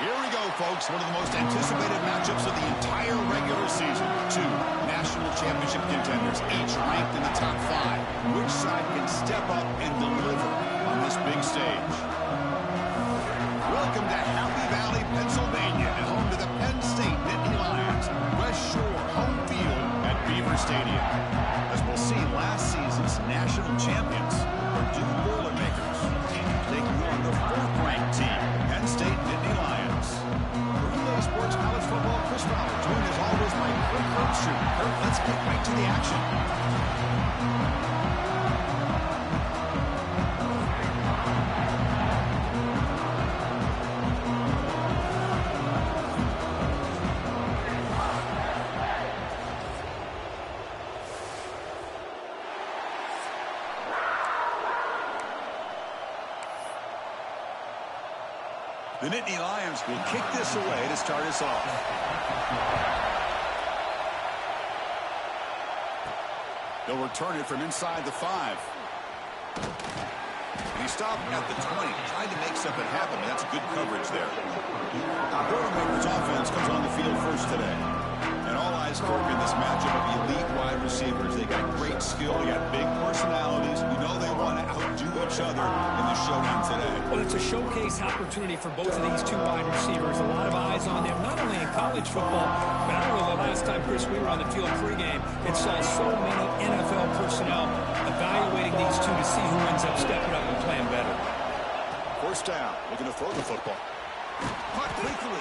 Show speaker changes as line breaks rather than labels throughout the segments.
Here we go, folks. One of the most anticipated matchups of the entire regular season. Two national championship contenders, each ranked in the top 5. Which side can step up and deliver on this big stage? Welcome to Happy Valley, Pennsylvania, and home to the Penn State Nittany Lions. West Shore home field at Beaver Stadium. As we'll see, last season's national champions, Purdue Boilermakers, taking on the 4th-ranked team, Penn State Nittany Lions. For Relay Sports College Football, Chris Fowler, joined as always by Kurt Herbstreit. Kurt, let's get right to the action. The Nittany Lions will kick this away to start us off. They'll return it from inside the 5. And he stopped at the 20, trying to make something happen. That's good coverage there. The Boilermakers offense comes on the field first today. And all eyes, Kirk, in this matchup of elite wide receivers. They got great skill. They got big personalities. You know they want to outdo each other in the showdown today.
Well, it's a showcase opportunity for both of these two wide receivers. A lot of eyes on them, not only in college football, but I remember the last time, Chris, we were on the field pregame and saw so many NFL personnel evaluating these two to see who ends up stepping up and playing better.
First down, looking to throw the football. Caught quickly.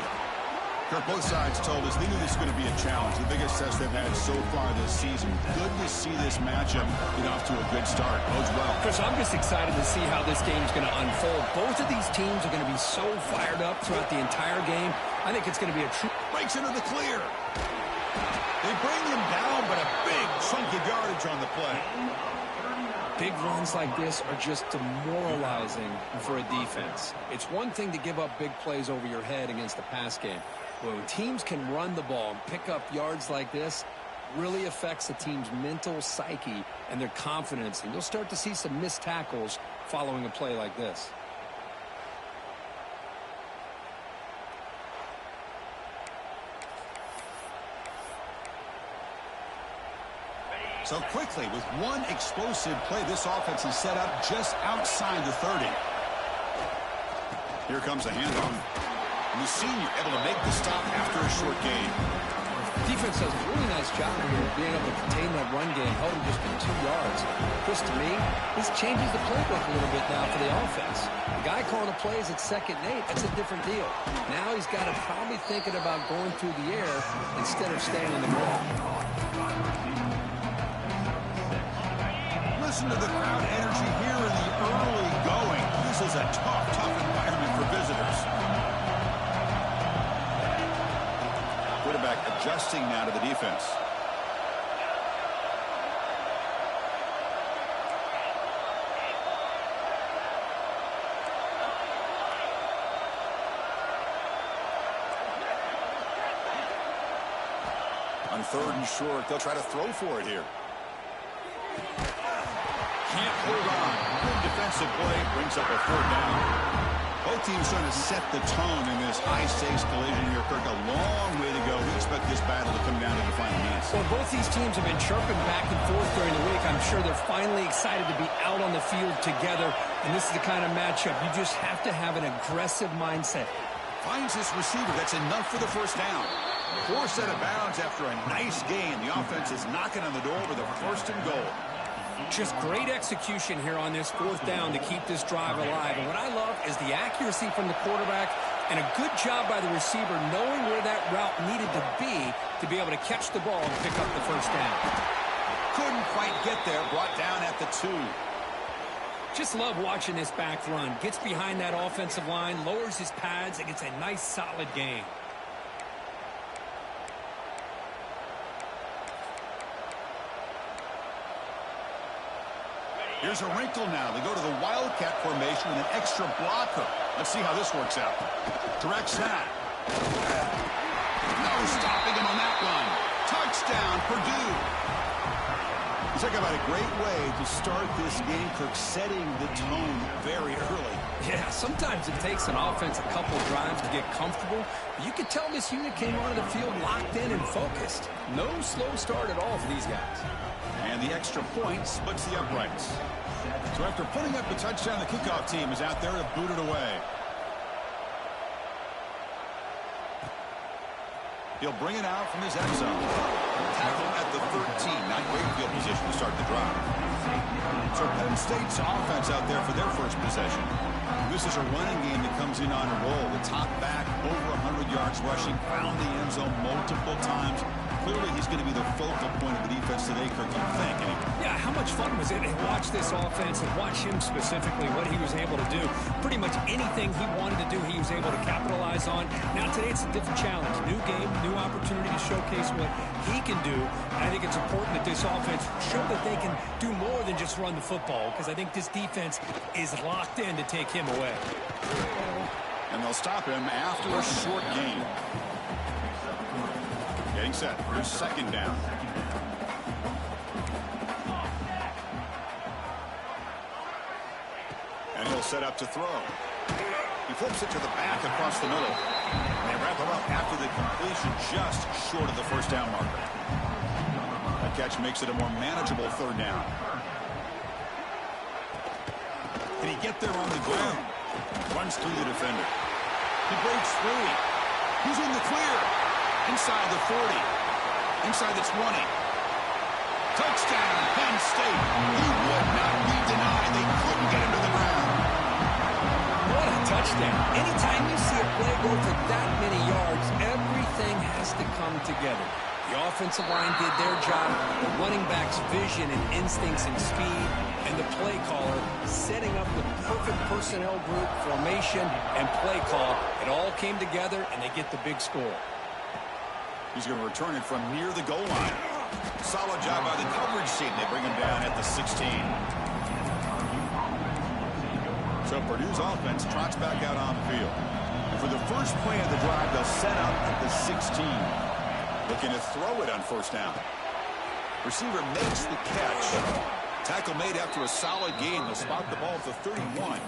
Kirk, both sides told us they knew this was going to be a challenge, the biggest test they've had so far this season. Good to see this matchup get off to a good start. Bodes well.
Chris, I'm just excited to see how this game's going to unfold. Both of these teams are going to be so fired up throughout the entire game. I think it's going to be a true...
Breaks into the clear. They bring him down, but a big chunk of yardage on the play.
Big runs like this are just demoralizing for a defense. It's one thing to give up big plays over your head against the pass game. When teams can run the ball and pick up yards like this, really affects the team's mental psyche and their confidence. And you'll start to see some missed tackles following a play like this.
So quickly, with one explosive play, this offense is set up just outside the 30. Here comes a handoff. And the senior able to make the stop after a short gain.
Defense does a really nice job here of being able to contain that run game, held him just in 2 yards. Chris, to me, this changes the playbook a little bit now for the offense. The guy calling the plays at 2nd and 8, that's a different deal. Now he's got to probably thinking about going through the air instead of staying in the ground.
Listen to the crowd energy here in the early going. This is a tough environment for visitors. Quarterback adjusting now to the defense. On 3rd and short, they'll try to throw for it here. Can't hold on. Good defensive play. Brings up a 4th down. Both teams trying to set the tone in this high-stakes collision here. Kirk, a long way to go. We expect this battle to come down to the final minutes.
Well, both these teams have been chirping back and forth during the week. I'm sure they're finally excited to be out on the field together. And this is the kind of matchup you just have to have an aggressive mindset.
Finds this receiver. That's enough for the 1st down. Poor set of bounds after a nice gain. The offense is knocking on the door with a 1st and goal.
Just great execution here on this 4th down to keep this drive alive. And what I love is the accuracy from the quarterback and a good job by the receiver knowing where that route needed to be able to catch the ball and pick up the 1st down.
Couldn't quite get there. Brought down at the 2.
Just love watching this back run. Gets behind that offensive line, lowers his pads, and gets a nice solid gain.
Here's a wrinkle now. They go to the Wildcat formation with an extra blocker. Let's see how this works out. Direct snap. No stopping him on that one. Touchdown, Purdue. You talk about a great way to start this game, Kirk, setting the tone very early.
Yeah, sometimes it takes an offense a couple drives to get comfortable. You can tell this unit came onto the field locked in and focused. No slow start at all for these guys.
And the extra point splits the uprights. So after putting up a touchdown, the kickoff team is out there to boot it away. He'll bring it out from his end zone. Tackle at the 13. Not great field position to start the drive. So Penn State's offense out there for their first possession. This is a running game that comes in on a roll. The top back, over 100 yards rushing, found the end zone multiple times. Clearly, he's going to be the focal point of the defense today, Kirk, you think.
Yeah, how much fun was it to watch this offense and watch him specifically, what he was able to do. Pretty much anything he wanted to do, he was able to capitalize on. Now, today, it's a different challenge. New game, new opportunity to showcase what he can do. And I think it's important that this offense show that they can do more than just run the football, because I think this defense is locked in to take him away.
And they'll stop him after a short gain. Getting set. Here's second down. And he'll set up to throw. He flips it to the back across the middle. And they wrap him up after the completion just short of the first down marker. That catch makes it a more manageable third down. Can he get there on the ground? Runs through the defender. He breaks free. He's in the clear. Inside the 40. Inside the 20. Touchdown, Penn State. He would not be denied. They couldn't get him to the ground.
What a touchdown. Anytime you see a play go for that many yards, everything has to come together. The offensive line did their job, the running back's vision and instincts and speed, and the play caller setting up the perfect personnel group, formation, and play call. It all came together, and they get the big score.
He's going to return it from near the goal line. Solid job by the coverage team. They bring him down at the 16. So Purdue's offense trots back out on the field. And for the first play of the drive, they'll set up at the 16. Looking to throw it on first down. Receiver makes the catch. Tackle made after a solid gain. They'll spot the ball at the 31.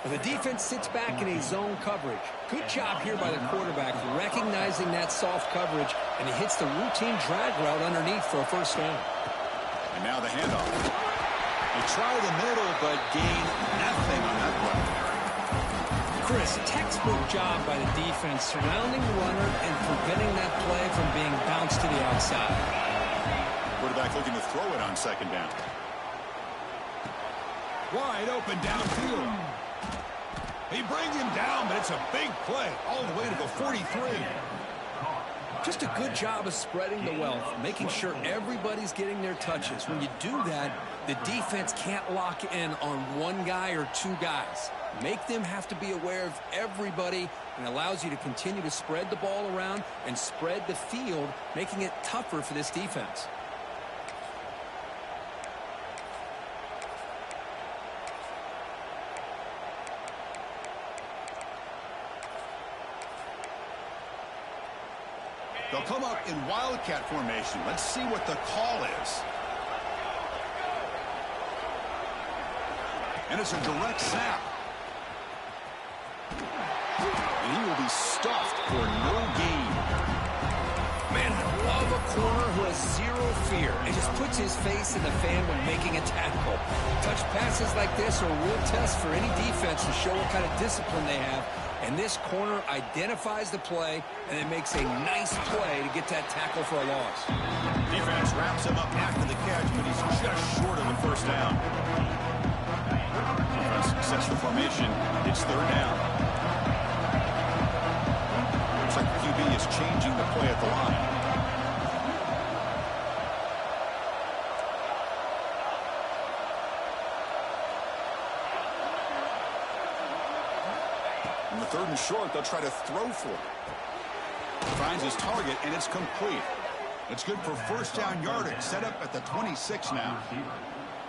And the defense sits back in a zone coverage. Good job here by the quarterback, recognizing that soft coverage, and he hits the routine drag route underneath for a first down.
And now the handoff. They try the middle, but gain nothing on that play.
Chris, textbook job by the defense surrounding the runner and preventing that play from being bounced to the outside.
Quarterback looking to throw it on second down. Wide open downfield. He brings him down, but it's a big play all the way to the 43.
Just a good job of spreading the wealth, making sure everybody's getting their touches. When you do that, the defense can't lock in on one guy or two guys. Make them have to be aware of everybody, and allows you to continue to spread the ball around and spread the field, making it tougher for this defense.
They'll come up in wildcat formation. Let's see what the call is. And it's a direct snap. And he will be stuffed for no gain.
Man, I love a corner who has zero fear and just puts his face in the fan when making a tackle. Touch passes like this are a real test for any defense to show what kind of discipline they have. And this corner identifies the play and then makes a nice play to get that tackle for a loss.
Defense wraps him up after the catch, but he's just short of the first down. Defense sets the formation. It's third down. Looks like the QB is changing the play at the line. On the third and short, they'll try to throw for it. Finds his target, and it's complete. It's good for first down yardage. Set up at the 26 now.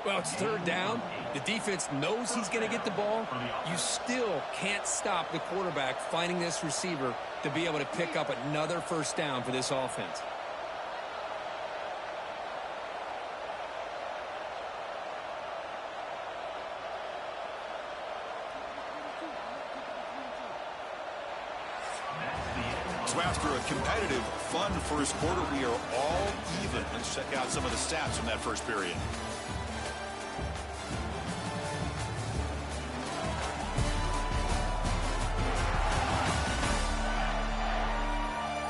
Well, it's third down. The defense knows he's going to get the ball. You still can't stop the quarterback finding this receiver to be able to pick up another first down for this offense.
So after a competitive, fun first quarter, we are all even. Let's check out some of the stats from that first period.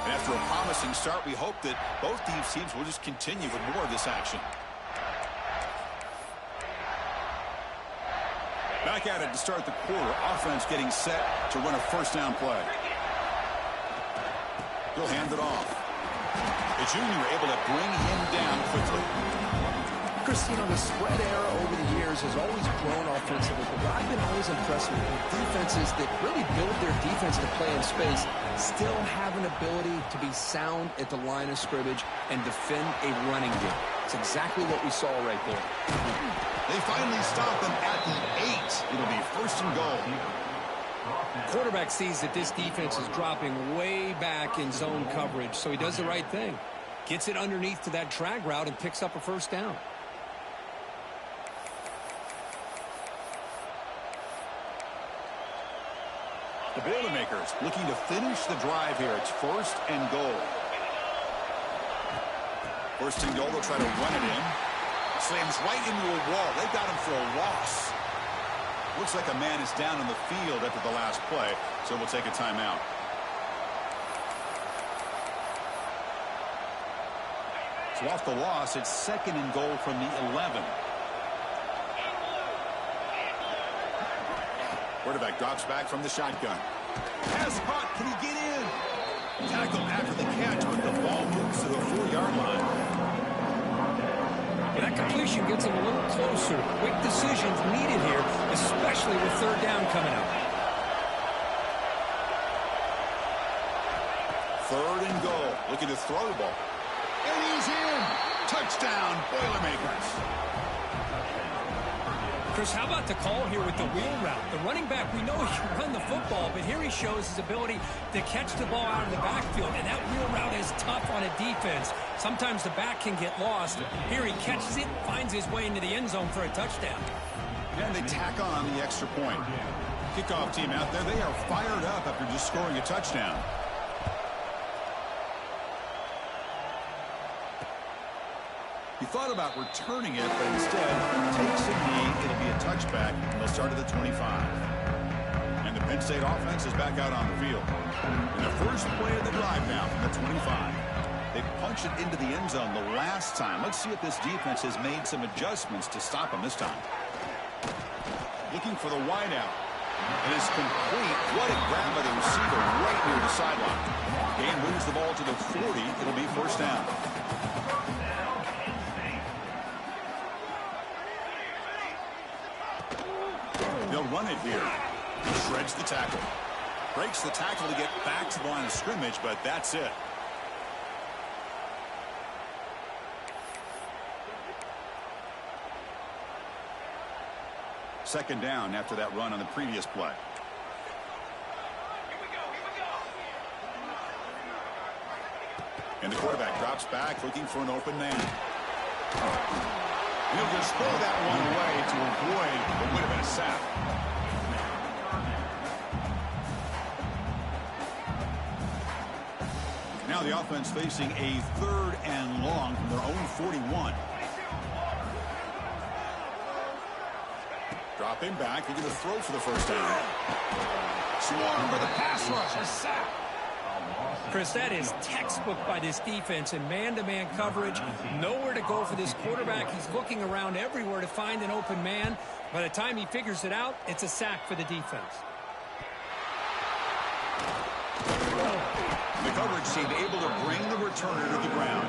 And after a promising start, we hope that both these teams will just continue with more of this action. Back at it to start the quarter. Offense getting set to run a first down play. He'll hand it off. The junior able to bring him down quickly.
Chris, you know, the spread era over the years has always grown offensively, but I've been always impressed with defenses that really build their defense to play in space, still have an ability to be sound at the line of scrimmage and defend a running game. It's exactly what we saw right there.
They finally stop them at the 8. It'll be first and goal.
Quarterback sees that this defense is dropping way back in zone coverage, so he does the right thing. Gets it underneath to that drag route and picks up a first down.
The Boilermakers looking to finish the drive here. It's first and goal. First and goal, they'll try to run it in. Slams right into a wall. They got him for a loss. Looks like a man is down on the field after the last play, so we'll take a timeout. So off the loss, it's second and goal from the 11. Quarterback drops back from the shotgun. Pass caught. Can he get in? Tackle after the catch, but the ball moves to the 4-yard line.
That completion gets him a little closer. Quick decisions needed here, especially with third down coming up.
Third and goal. Looking to throw the ball. And he's in. Touchdown, Boilermakers.
Chris, how about the call here with the wheel route? The running back, we know he can run the football, but here he shows his ability to catch the ball out of the backfield, and that wheel route is tough on a defense. Sometimes the back can get lost. Here he catches it, finds his way into the end zone for a touchdown.
And they tack on the extra point. Kickoff team out there, they are fired up after just scoring a touchdown. He thought about returning it, but instead takes a knee. It'll be a touchback, and they'll start at the 25. And the Penn State offense is back out on the field. And the first play of the drive now from the 25. They punched it into the end zone the last time. Let's see if this defense has made some adjustments to stop them this time. Looking for the wideout. It is complete. What a grab by the receiver right near the sideline. Gain moves the ball to the 40. It'll be first down. They'll run it here. He shreds the tackle. Breaks the tackle to get back to the line of scrimmage, but that's it. Second down after that run on the previous play. And the quarterback drops back looking for an open man. He'll just throw that one away to avoid what would have been a sack. Now the offense facing a third and long from their own 41. Dropping back, they're going to throw for the first down. Swarm for the pass rush, a sack.
Chris, that is textbook by this defense in man-to-man coverage. Nowhere to go for this quarterback. He's looking around everywhere to find an open man. By the time he figures it out, it's a sack for the defense.
The coverage seemed able to bring the returner to the ground.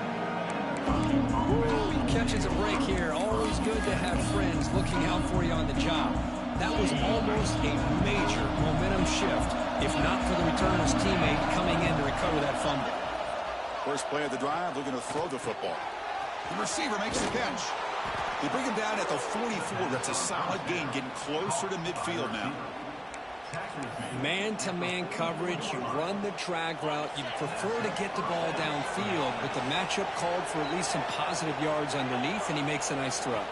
Ooh, he catches a break here. Always good to have friends looking out for you on the job. That was almost a major momentum shift, if not for the returner's teammate coming in to recover that fumble.
First play of the drive, looking to throw the football. The receiver makes the catch. They bring him down at the 44. That's a solid gain, getting closer to midfield now.
Man-to-man coverage, you run the drag route. You prefer to get the ball downfield, but the matchup called for at least some positive yards underneath, and he makes a nice throw.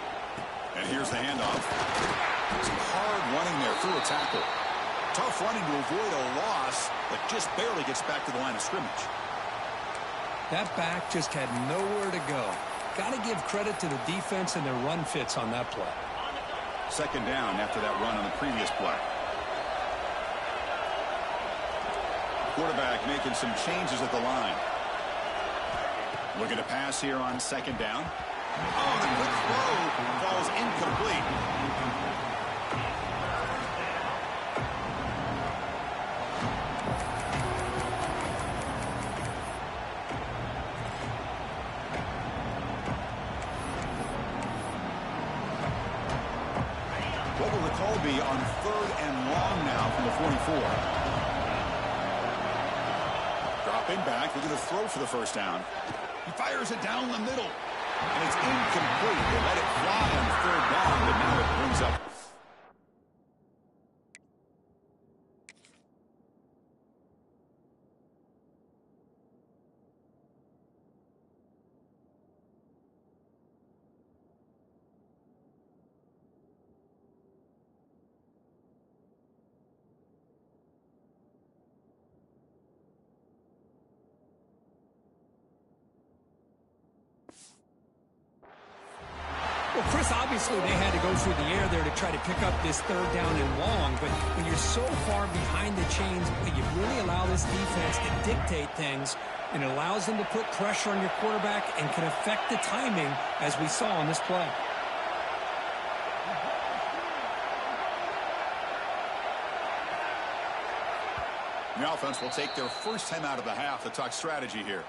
And here's the handoff. Some hard running there through a tackle. Tough running to avoid a loss, but just barely gets back to the line of scrimmage.
That back just had nowhere to go. Got to give credit to the defense and their run fits on that play.
Second down after that run on the previous play. Quarterback making some changes at the line. Looking to pass here on second down. Oh, the quick throw falls incomplete. What will the call be on third and long now from the 44? Dropping back, looking to throw for the first down. He fires it down the middle, and it's incomplete. They let it fly on third down, but now it brings up.
Well, Chris, obviously they had to go through the air there to try to pick up this third down and long, but when you're so far behind the chains, you really allow this defense to dictate things, and it allows them to put pressure on your quarterback and can affect the timing, as we saw on this play.
The offense will take their first time out of the half to talk strategy here.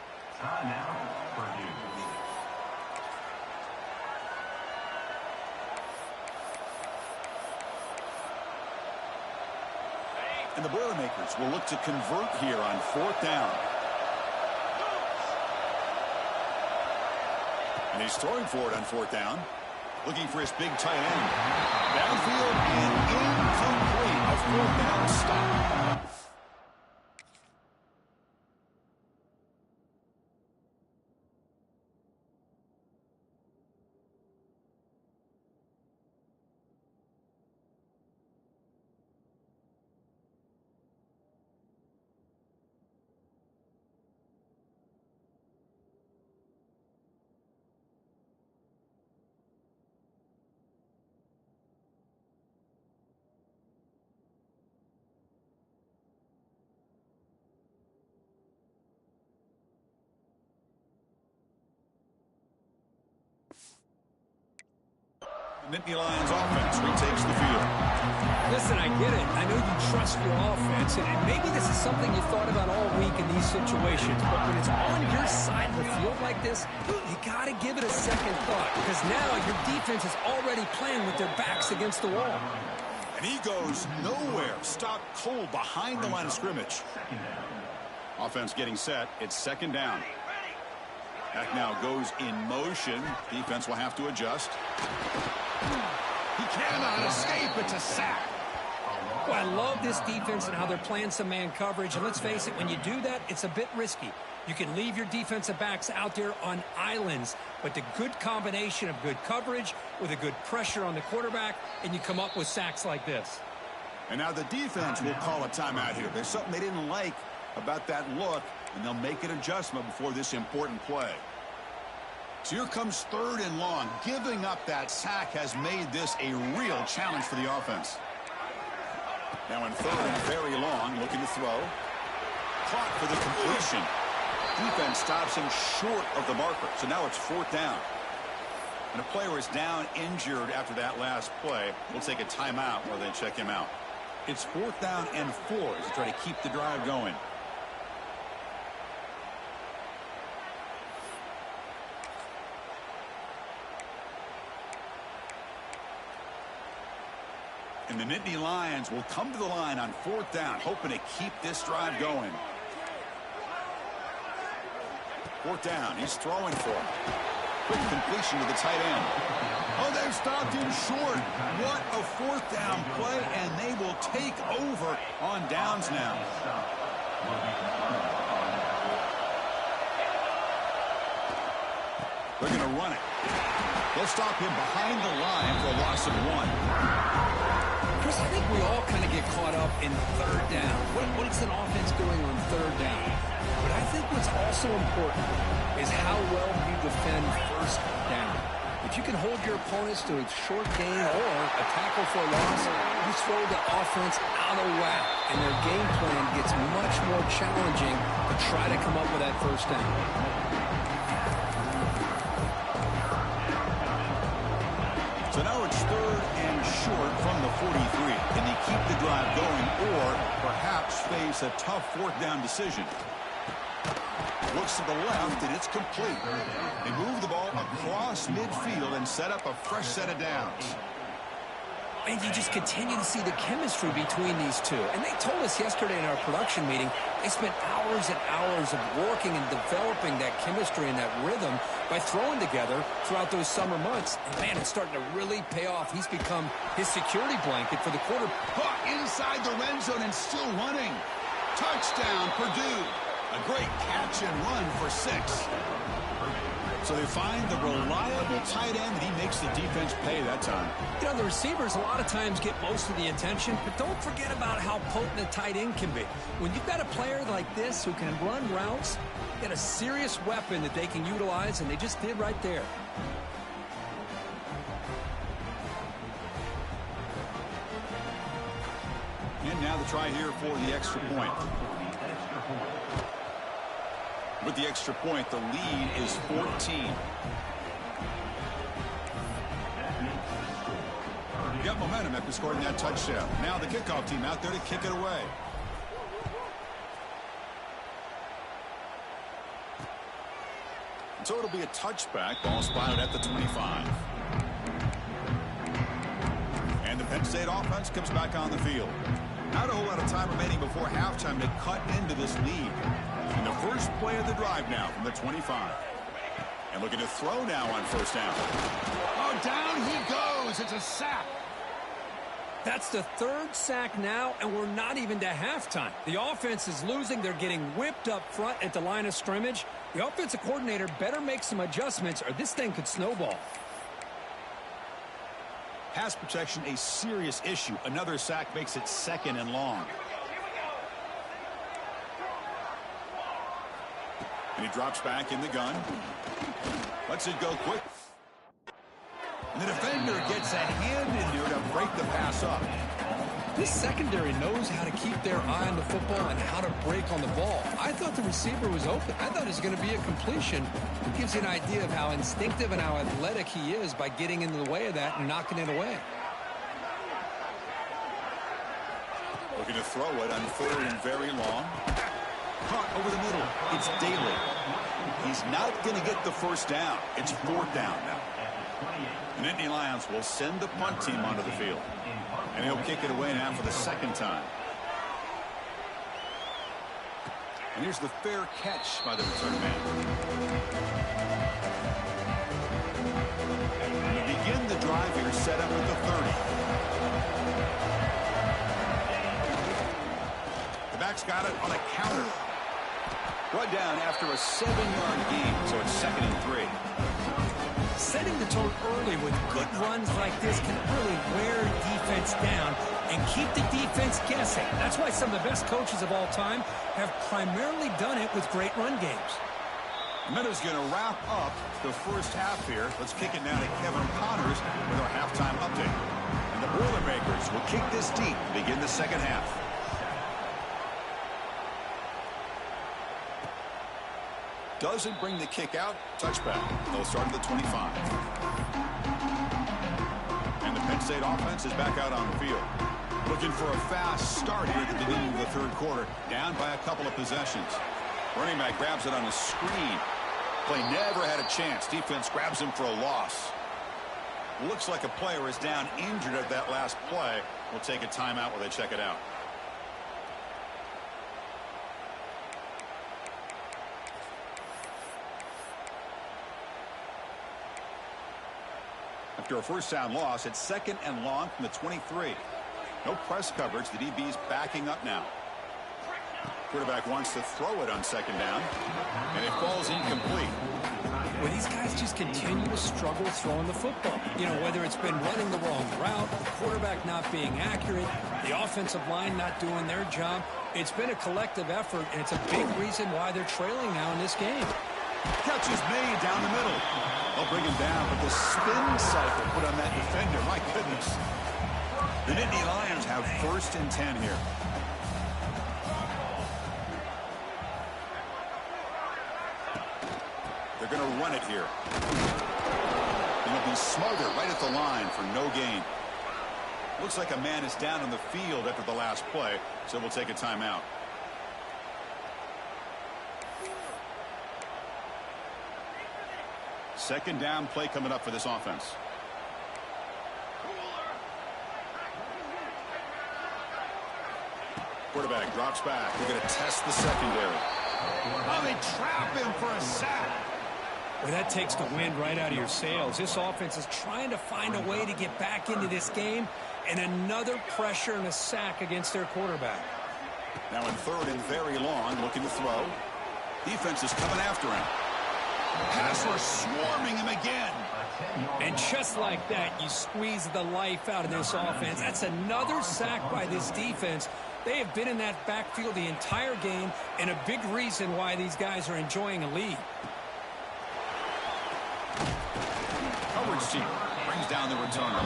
And the Boilermakers will look to convert here on fourth down. And he's throwing for it on fourth down. Looking for his big tight end. Downfield and incomplete. A fourth down stop. Nittany Lions offense retakes the field.
Listen, I get it. I know you trust your offense, and maybe this is something you thought about all week in these situations, but when it's on your side of the field like this, you got to give it a second thought, because now your defense is already playing with their backs against the wall.
And he goes nowhere. Stopped cold behind the line of scrimmage. Offense getting set. It's second down. That now goes in motion. Defense will have to adjust. He cannot escape. It's a sack.
Well, I love this defense and how they're playing some man coverage. And let's face it, when you do that, it's a bit risky. You can leave your defensive backs out there on islands, but the good combination of good coverage with a good pressure on the quarterback, and you come up with sacks like this.
And now the defense will call a timeout here. There's something they didn't like about that look, and they'll make an adjustment before this important play. So here comes third and long. Giving up that sack has made this a real challenge for the offense. Now in third and very long, looking to throw. Caught for the completion. Defense stops him short of the marker. So now it's fourth down. And a player is down injured after that last play. We'll take a timeout while they check him out. It's fourth down and 4 to try to keep the drive going. And the Nittany Lions will come to the line on fourth down, hoping to keep this drive going. Fourth down, he's throwing for it. Quick completion to the tight end. Oh, they've stopped him short. What a fourth down play, and they will take over on downs now. They're going to run it. They'll stop him behind the line for a loss of 1.
Chris, I think we all kind of get caught up in third down. What is an offense doing on third down? But I think what's also important is how well you defend first down. If you can hold your opponents to a short gain or a tackle for a loss, you throw the offense out of whack, and their game plan gets much more challenging to try to come up with that first down.
So now it's 3rd and short from the 43. Can they keep the drive going or perhaps face a tough 4th down decision? Looks to the left, and it's complete. They move the ball across midfield and set up a fresh set of downs.
And you just continue to see the chemistry between these two. And they told us yesterday in our production meeting, they spent hours and hours of working and developing that chemistry and that rhythm by throwing together throughout those summer months. And, man, it's starting to really pay off. He's become his security blanket for the quarter.
Inside the red zone and still running. Touchdown, Purdue. A great catch and run for 6. So they find the reliable tight end, and he makes the defense pay that time.
You know, the receivers a lot of times get most of the attention, but don't forget about how potent a tight end can be. When you've got a player like this who can run routes, you got a serious weapon that they can utilize, and they just did right there.
And now the try here for the extra point. With the extra point, the lead is 14. Got momentum after scoring that touchdown. Now the kickoff team out there to kick it away. So it'll be a touchback. Ball spotted at the 25. And the Penn State offense comes back on the field. Not a whole lot of time remaining before halftime to cut into this lead. And the first play of the drive now from the 25. And looking to throw now on first down. Oh, down he goes. It's a sack.
That's the 3rd sack now, and we're not even to halftime. The offense is losing. They're getting whipped up front at the line of scrimmage. The offensive coordinator better make some adjustments, or this thing could snowball.
Pass protection, a serious issue. Another sack makes it 2nd and long. And he drops back in the gun. Lets it go quick. And the defender gets a hand in there to break the pass up.
This secondary knows how to keep their eye on the football and how to break on the ball. I thought the receiver was open. I thought it was going to be a completion. It gives you an idea of how instinctive and how athletic he is by getting into the way of that and knocking it away.
Looking to throw it on 3rd and very long. Caught over the middle. It's Daly. He's not going to get the first down. It's 4th down now. And Nittany Lions will send the punt team onto the field. And he'll kick it away now for the 2nd time. And here's the fair catch by the return man. And to begin the drive here, set up at the 30. The back's got it on a counter. Brought down after a 7-yard gain, so it's 2nd and 3.
Setting the tone early with good runs like this can really wear defense down and keep the defense guessing. That's why some of the best coaches of all time have primarily done it with great run games.
Minuta's going to wrap up the first half here. Let's kick it now to Kevin Connors with our halftime update. And the Boilermakers will kick this deep to begin the second half. Doesn't bring the kick out. Touchback. They'll start at the 25. And the Penn State offense is back out on the field. Looking for a fast start here at the beginning of the 3rd quarter. Down by a couple of possessions. Running back grabs it on the screen. Play never had a chance. Defense grabs him for a loss. Looks like a player is down injured at that last play. We'll take a timeout while they check it out. After a first down loss, it's 2nd and long from the 23. No press coverage. The DB's backing up now. Quarterback wants to throw it on 2nd down, and it falls incomplete.
where these guys just continue to struggle throwing the football. You know, whether it's been running the wrong route, the quarterback not being accurate, the offensive line not doing their job. It's been a collective effort, and it's a big reason why they're trailing now in this game.
Catch is made down the middle. They'll bring him down, but the spin cycle put on that defender, my goodness. The Nittany Lions have 1st and 10 here. They're going to run it here. And he'll be smothered right at the line for no gain. Looks like a man is down on the field after the last play, so we'll take a timeout. Second down play coming up for this offense. Quarterback drops back. They're going to test the secondary. Oh, they trap him for a sack.
Well, that takes the wind right out of your sails. This offense is trying to find a way to get back into this game, and another pressure and a sack against their quarterback.
Now in 3rd and very long, looking to throw. Defense is coming after him. Pass rush swarming him again.
And just like that, you squeeze the life out of this offense. That's another sack by this defense. They have been in that backfield the entire game, and a big reason why these guys are enjoying a lead.
Coverage team brings down the returner.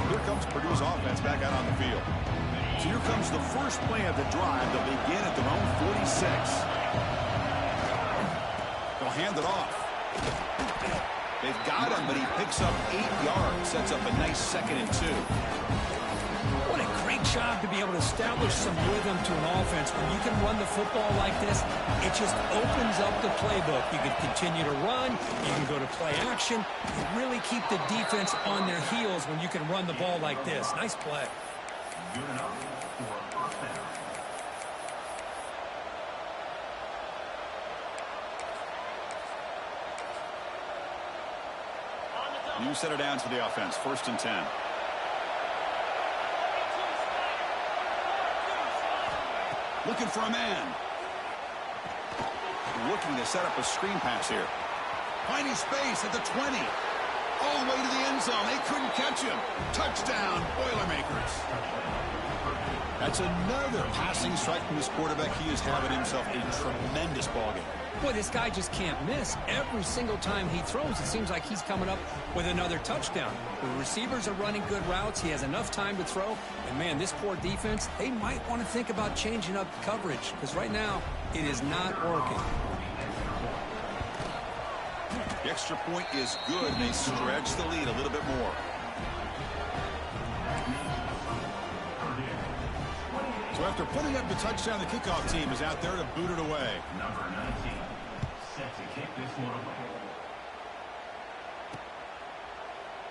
Here comes Purdue's offense back out on the field. So here comes the first play of the drive. They'll begin at their own 46. They'll hand it off. They've got him, but he picks up 8 yards. Sets up a nice 2nd and 2.
What a great job to be able to establish some rhythm to an offense. When you can run the football like this, it just opens up the playbook. You can continue to run. You can go to play action. You really keep the defense on their heels when you can run the ball like this. Nice play.
You set it down to the offense. 1st and 10. Looking for a man. Looking to set up a screen pass here. Finding space at the 20. All the way to the end zone. They couldn't catch him. Touchdown, Boilermakers. That's another passing strike from this quarterback. He is having himself a tremendous ballgame.
Boy, this guy just can't miss. Every single time he throws, it seems like he's coming up with another touchdown. The receivers are running good routes. He has enough time to throw. And, man, this poor defense, they might want to think about changing up coverage because right now it is not working.
The extra point is good. They stretch the lead a little bit more. So after putting up the touchdown, the kickoff team is out there to boot it away.
Number 19, set to kick this one away.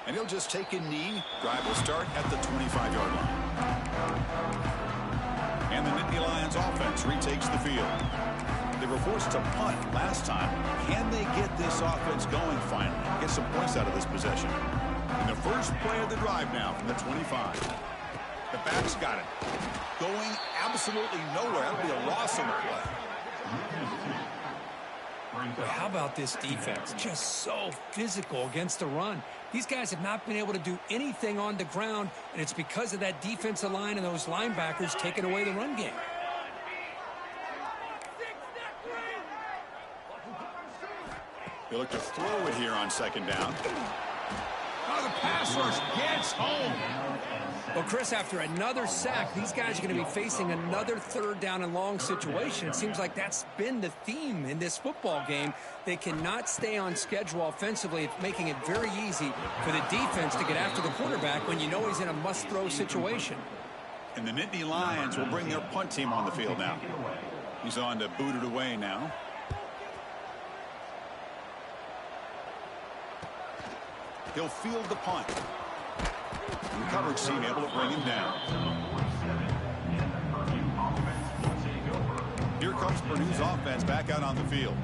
And he'll just take a knee. Drive will start at the 25-yard line. And the Nittany Lions offense retakes the field. They were forced to punt last time. Can they get this offense going finally? Get some points out of this possession. And the first play of the drive now from the 25. The back's got it. Going absolutely nowhere. That'll be a loss on the play.
But how about this defense? Just so physical against the run. These guys have not been able to do anything on the ground, and it's because of that defensive line and those linebackers taking away the run game.
They look to throw it here on 2nd down. Oh, the pass rush gets home.
Well, Chris, after another sack, these guys are going to be facing another 3rd down and long situation. It seems like that's been the theme in this football game. They cannot stay on schedule offensively. It's making it very easy for the defense to get after the quarterback when you know he's in a must-throw situation.
And the Nittany Lions will bring their punt team on the field now. He's on to boot it away now. He'll field the punt. The coverage team able to bring him down. Here comes Purdue's offense back out on the field.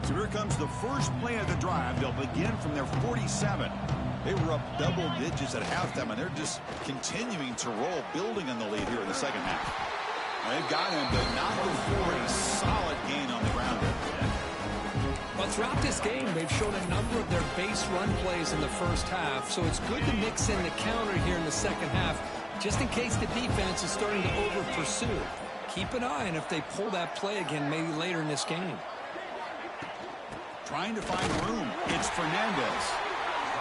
So here comes the first play of the drive. They'll begin from their 47. They were up double digits at halftime, and they're just continuing to roll, building on the lead here in the second half. They've got him, but not before a solid gain on the ground.
Well, throughout this game, they've shown a number of their base run plays in the first half, so it's good to mix in the counter here in the second half, just in case the defense is starting to over-pursue. Keep an eye on if they pull that play again maybe later in this game.
Trying to find room. It's Fernandez.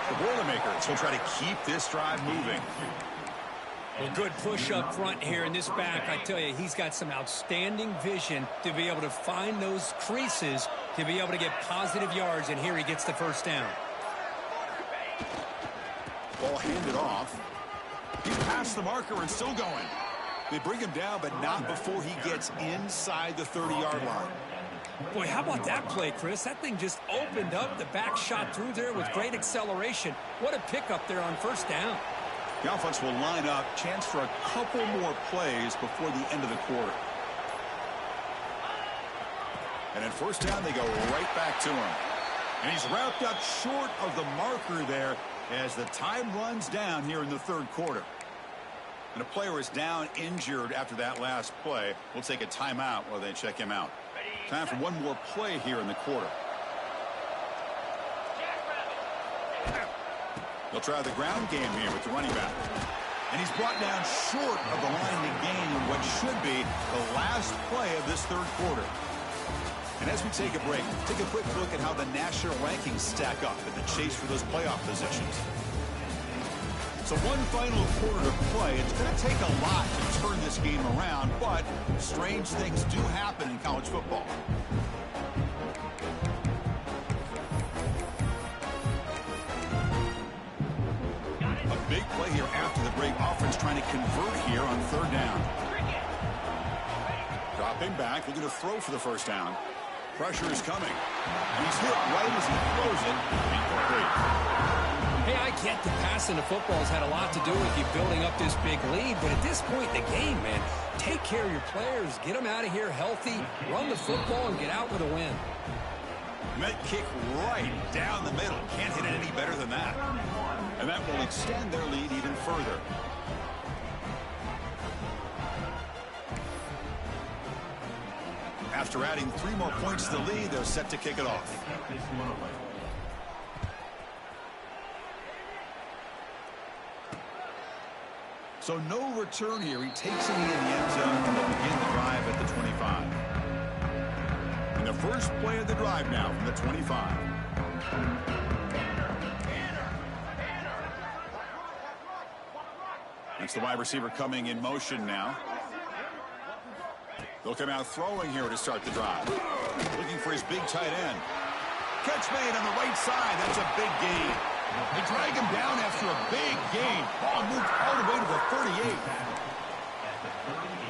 The Boilermakers will try to keep this drive moving.
Well, good push up front here in this back. I tell you, he's got some outstanding vision to be able to find those creases to be able to get positive yards, and here he gets the first down.
Ball handed off. He's past the marker and still going. They bring him down, but not before he gets inside the 30-yard line.
Boy, how about that play, Chris? That thing just opened up. The back shot through there with great acceleration. What a pickup there on first down.
The offense will line up. Chance for a couple more plays before the end of the quarter. And at first down, they go right back to him. And he's wrapped up short of the marker there as the time runs down here in the third quarter. And a player is down injured after that last play. We'll take a timeout while they check him out. Time for one more play here in the quarter. They'll try the ground game here with the running back. And he's brought down short of the line to gain what should be the last play of this third quarter. And as we take a break, take a quick look at how the national rankings stack up in the chase for those playoff positions. So one final quarter to play. It's going to take a lot to turn this game around, but strange things do happen in college football. A big play here after the break. Offense trying to convert here on third down. Dropping back, looking to throw for the first down. Pressure is coming. And he's hit right as he throws it. Incomplete.
Hey, I get the passing of football has had a lot to do with you building up this big lead, but at this point in the game, man, take care of your players, get them out of here healthy, run the football, and get out with a win.
Met kick right down the middle. Can't hit it any better than that. And that will extend their lead even further. After adding 3 more points to the lead, they're set to kick it off. So no return here. He takes it in the end zone and will begin the drive at the 25. And the first play of the drive now from the 25. That's the wide receiver coming in motion now. They'll come out throwing here to start the drive. Looking for his big tight end. Catch made on the right side. That's a big gain. They drag him down after a big gain. Ball moved all the way to the 38.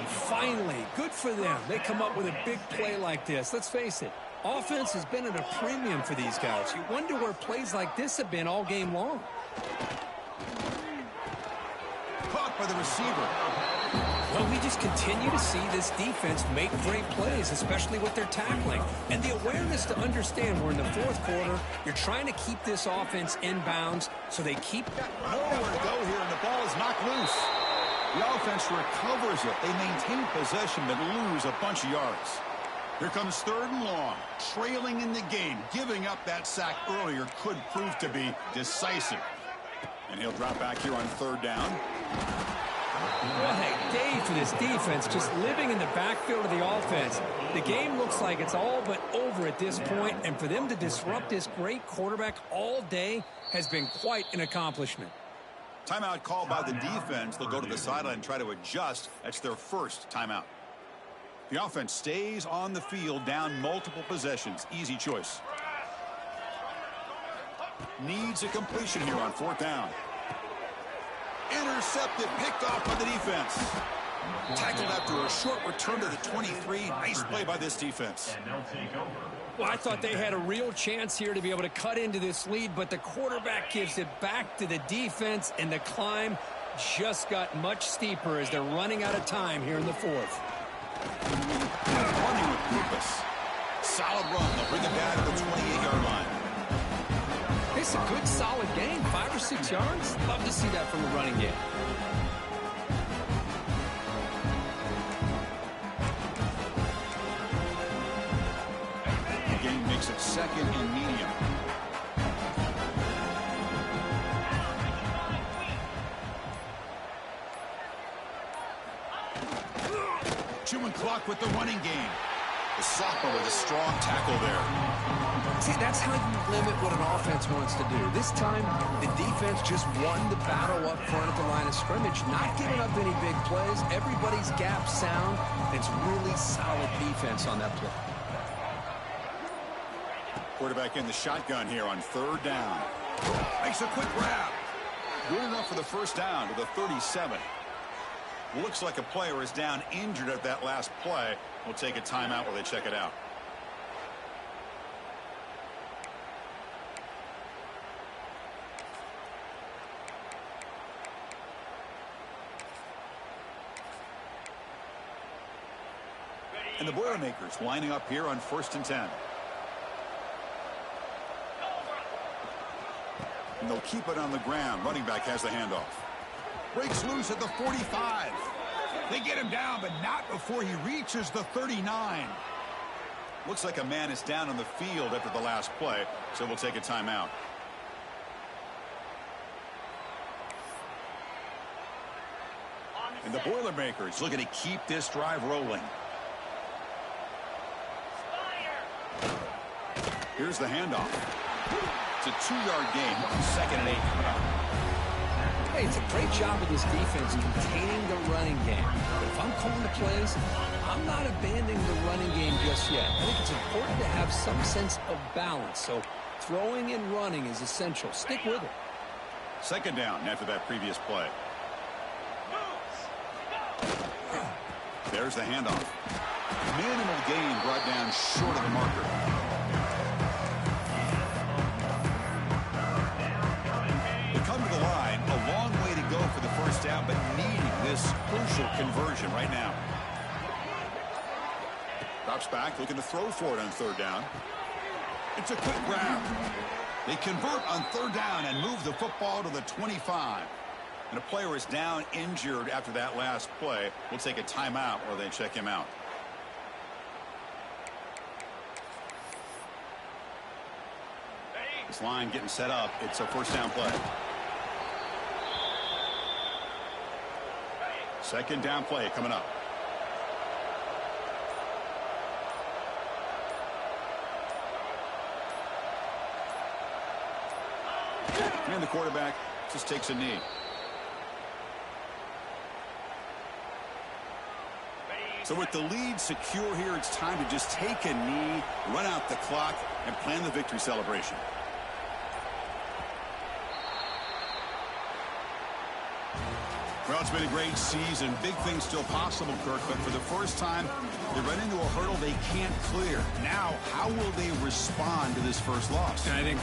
Finally, good for them. They come up with a big play like this. Let's face it, offense has been at a premium for these guys. You wonder where plays like this have been all game long.
Caught by the receiver.
Well, we just continue to see this defense make great plays, especially with their tackling. And the awareness to understand we're in the fourth quarter, you're trying to keep this offense in bounds so they keep...
Nowhere to go here, and the ball is knocked loose. The offense recovers it. They maintain possession but lose a bunch of yards. Here comes third and long, trailing in the game. Giving up that sack earlier could prove to be decisive. And he'll drop back here on third down.
What a day for this defense, just living in the backfield of the offense. The game looks like it's all but over at this point, and for them to disrupt this great quarterback all day has been quite an accomplishment.
Timeout called by the defense. They'll go to the sideline and try to adjust. That's their first timeout. The offense stays on the field, down multiple possessions. Easy choice. Needs a completion here on fourth down. Intercepted, picked off by the defense. Tackled after a short return to the 23. Nice play by this defense.
Well, I thought they had a real chance here to be able to cut into this lead, but the quarterback gives it back to the defense, and the climb just got much steeper as they're running out of time here in the fourth.
Running with purpose. Solid run. They'll bring it down to the 28-yard line.
It's a good, solid game. 5 or 6 yards. Love to see that from the running game.
second and medium. Chewing clock with the running game. The sophomore with a strong tackle there.
See, that's how you limit what an offense wants to do. This time, the defense just won the battle up front at the line of scrimmage, not giving up any big plays. Everybody's gap sound. It's really solid defense on that play.
Quarterback in the shotgun here on third down. Makes a quick grab. Good enough for the first down to the 37. Looks like a player is down injured at that last play. We'll take a timeout while they check it out. And the Boilermakers lining up here on 1st and 10. And they'll keep it on the ground. Running back has the handoff. Breaks loose at the 45. They get him down, but not before he reaches the 39. Looks like a man is down on the field after the last play, so we'll take a timeout. And the Boilermakers looking to keep this drive rolling. Here's the handoff. It's a 2-yard gain. 2nd and 8 coming up.
Hey, it's a great job of this defense containing the running game. But if I'm calling the plays, I'm not abandoning the running game just yet. I think it's important to have some sense of balance. So throwing and running is essential. Stick with it.
2nd down after that previous play. There's the handoff. Minimal gain brought down short of the marker. Come to the line, a long way to go for the first down, but needing this crucial conversion right now. Drops back, looking to throw for it on 3rd down. It's a quick grab. They convert on 3rd down and move the football to the 25. And a player is down injured after that last play. We'll take a timeout while they check him out. This line getting set up. It's a 1st down play. 2nd down play coming up. And the quarterback just takes a knee. So with the lead secure here, it's time to just take a knee, run out the clock, and plan the victory celebration. Well, it's been a great season. Big things still possible, Kirk, but for the first time, they run into a hurdle they can't clear. Now, how will they respond to this first loss?
And I think